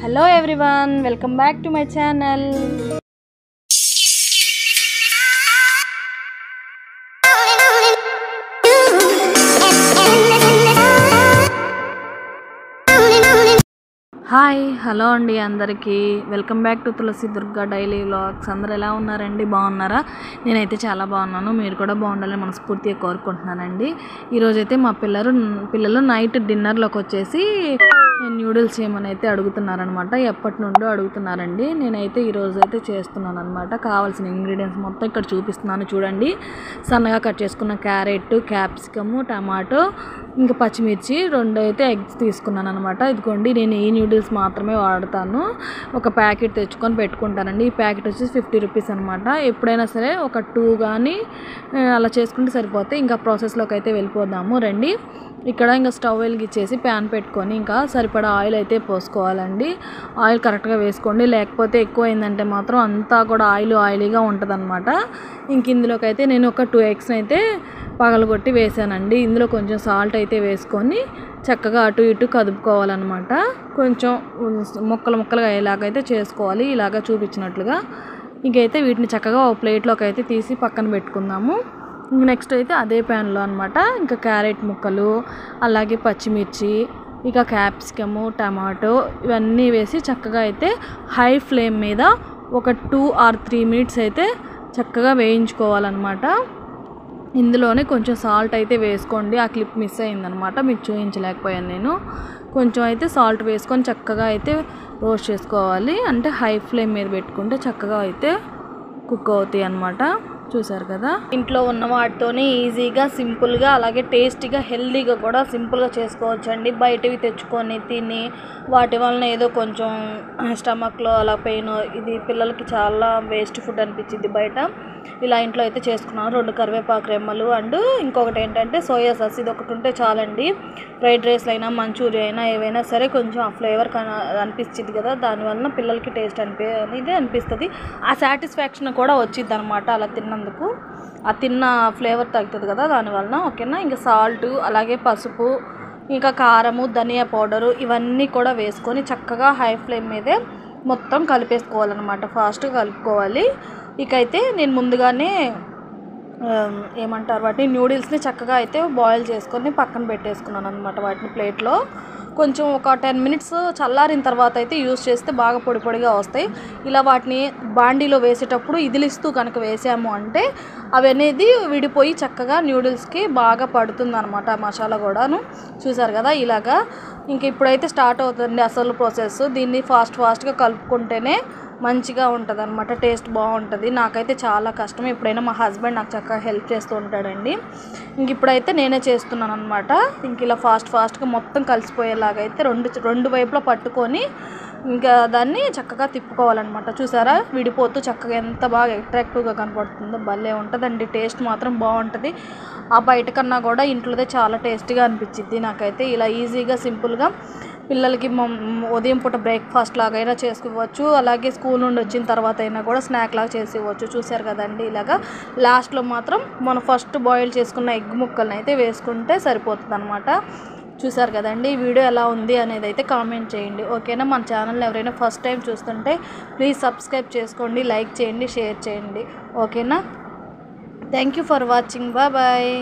Hello everyone, welcome back to my channel. Hi hello అండి అందరికీ welcome back to Tulasi Durga daily vlogs. అందరూ ఎలా ఉన్నారండి? బాగున్నారా? నేనైతే చాలా బాగున్నాను. మీరు కూడా బాగుండాలని మనస్ఫూర్తిగా కోరుకుంటున్నానండి. ఈరోజైతే మా పిల్లలు నైట్ డిన్నర్లోకి వచ్చేసి న్యూడిల్స్ చేయమని అయితే అడుగుతున్నారనమాట. ఎప్పటి నుండో అడుగుతున్నారండి. నేనైతే ఈరోజు అయితే చేస్తున్నాను అనమాట. కావాల్సిన ఇంగ్రీడియంట్స్ మొత్తం ఇక్కడ చూపిస్తున్నాను చూడండి. సన్నగా కట్ చేసుకున్న క్యారెట్, క్యాప్సికము, టమాటో, ఇంకా పచ్చిమిర్చి, 2 అయితే ఎగ్స్ తీసుకున్నాను అనమాట. ఇదిగోండి, నేను ఈ న్యూడిల్స్ మాత్రమే వాడతాను. ఒక ప్యాకెట్ తెచ్చుకొని పెట్టుకుంటానండి. ఈ ప్యాకెట్ వచ్చేసి 50 రూపీస్ అనమాట. ఎప్పుడైనా సరే ఒక 2 కానీ అలా చేసుకుంటే సరిపోతాయి. ఇంకా ప్రాసెస్లోకి అయితే వెళ్ళిపోదాము రండి. ఇక్కడ ఇంకా స్టవ్ వెలిగించేసి ప్యాన్ పెట్టుకొని ఇంకా సరిపడా ఆయిల్ అయితే పోసుకోవాలండి. ఆయిల్ కరెక్ట్గా వేసుకోండి, లేకపోతే ఎక్కువ అయిందంటే మాత్రం అంతా కూడా ఆయిలీగా ఉంటుంది అనమాట. ఇంక ఇందులోకి అయితే నేను ఒక 2 ఎగ్స్ అయితే పగలగొట్టి వేసానండి. ఇందులో కొంచెం సాల్ట్ అయితే వేసుకొని చక్కగా అటు ఇటు కదుపుకోవాలన్నమాట. కొంచెం ముక్కలుగా అయ్యేలాగైతే చేసుకోవాలి, ఇలాగ చూపించినట్లుగా. ఇంకైతే వీటిని చక్కగా ఒక ప్లేట్లోకి అయితే తీసి పక్కన పెట్టుకుందాము. నెక్స్ట్ అయితే అదే ప్యాన్లో అనమాట ఇంకా క్యారెట్ ముక్కలు, అలాగే పచ్చిమిర్చి, ఇక క్యాప్సికము, టమాటో ఇవన్నీ వేసి చక్కగా అయితే హై ఫ్లేమ్ మీద ఒక 2 or 3 మినిట్స్ అయితే చక్కగా వేయించుకోవాలన్నమాట. ఇందులోనే కొంచెం సాల్ట్ అయితే వేసుకోండి. ఆ క్లిప్ మిస్ అయిందనమాట, మీకు చూపించలేకపోయాను నేను. కొంచెం అయితే సాల్ట్ వేసుకొని చక్కగా అయితే రోస్ట్ చేసుకోవాలి. అంటే హై ఫ్లేమ్ మీద పెట్టుకుంటే చక్కగా అయితే కుక్ అవుతాయి అన్నమాట. చూసారు కదా, ఇంట్లో ఉన్న వాటితోనే ఈజీగా, సింపుల్గా, అలాగే టేస్టీగా, హెల్తీగా కూడా సింపుల్గా చేసుకోవచ్చు అండి. బయటవి తెచ్చుకొని తిని వాటి వలన ఏదో కొంచెం స్టమక్లో అలా పెయిన్, ఇది పిల్లలకి చాలా వేస్ట్ ఫుడ్ అనిపించింది బయట. ఇలా ఇంట్లో అయితే చేసుకున్నాను. 2 కరివేపాకు రెమ్మలు అండ్ ఇంకొకటి ఏంటంటే సోయా సాస్. ఇది ఒకటి ఉంటే చాలండి. ఫ్రైడ్ రైస్లు అయినా, మంచూరియా అయినా, ఏవైనా సరే కొంచెం ఆ ఫ్లేవర్ అనిపిస్తుంది కదా, దానివల్ల పిల్లలకి టేస్ట్ ఇదే అనిపిస్తుంది. ఆ సాటిస్ఫాక్షన్ కూడా వచ్చింది అనమాట అలా తిన్నందుకు. ఆ తిన్న ఫ్లేవర్ తగ్గుతుంది కదా దానివల్ల. ఓకేనా, ఇంకా సాల్ట్, అలాగే పసుపు, ఇంకా కారము, ధనియా పౌడరు ఇవన్నీ కూడా వేసుకొని చక్కగా హై ఫ్లేమ్ మీదే మొత్తం కలిపేసుకోవాలన్నమాట. ఫాస్ట్గా కలుపుకోవాలి. ఇకైతే నేను ముందుగానే ఏమంటారు వాటిని, న్యూడిల్స్ని చక్కగా అయితే బాయిల్ చేసుకొని పక్కన పెట్టేసుకున్నాను అనమాట. వాటిని ప్లేట్లో కొంచెం ఒక 10 మినిట్స్ చల్లారిన తర్వాత అయితే యూస్ చేస్తే బాగా పొడిగా వస్తాయి. ఇలా వాటిని బాండీలో వేసేటప్పుడు ఇదిలిస్తూ కనుక వేసాము అంటే అవి అనేది విడిపోయి చక్కగా న్యూడిల్స్కి బాగా పడుతుంది అనమాట. ఆ మసాలా కూడాను. చూసారు కదా ఇలాగా. ఇంక ఇప్పుడైతే స్టార్ట్ అవుతుంది అసలు ప్రాసెస్. దీన్ని ఫాస్ట్గా కలుపుకుంటేనే మంచిగా ఉంటుంది అనమాట, టేస్ట్ బాగుంటుంది. నాకైతే చాలా కష్టం. ఎప్పుడైనా మా హస్బెండ్ నాకు చక్కగా హెల్ప్ చేస్తూ ఉంటాడండి. ఇంక ఇప్పుడైతే నేనే చేస్తున్నాను అనమాట. ఇంక ఇలా ఫాస్ట్గా మొత్తం కలిసిపోయేలాగా అయితే రెండు వైపులా పట్టుకొని ఇంకా దాన్ని చక్కగా తిప్పుకోవాలన్నమాట. చూసారా, విడిపోతూ చక్కగా ఎంత బాగా అట్రాక్టివ్గా కనపడుతుందో. భలే ఉంటుందండి, టేస్ట్ మాత్రం బాగుంటుంది. ఆ బయట కన్నా కూడా ఇంట్లోదే చాలా టేస్టీగా అనిపించింది నాకైతే. ఇలా ఈజీగా, సింపుల్గా పిల్లలకి ఉదయం పూట బ్రేక్ఫాస్ట్ లాగా అయినా చేసుకోవచ్చు, అలాగే స్కూల్ నుండి వచ్చిన తర్వాత అయినా కూడా స్నాక్ లాగా చేసి ఇవ్వచ్చు. చూసారు కదండి ఇలాగా. లాస్ట్లో మాత్రం మనం ఫస్ట్ బాయిల్ చేసుకున్న ఎగ్ ముక్కలను అయితే వేసుకుంటే సరిపోతుంది అనమాట. చూసారు కదండి. ఈ వీడియో ఎలా ఉంది అనేది అయితే కామెంట్ చేయండి. ఓకేనా, మన ఛానల్ ఎవరైనా ఫస్ట్ టైం చూస్తుంటే ప్లీజ్ సబ్స్క్రైబ్ చేసుకోండి, లైక్ చేయండి, షేర్ చేయండి. ఓకేనా, thank you for watching. Bye.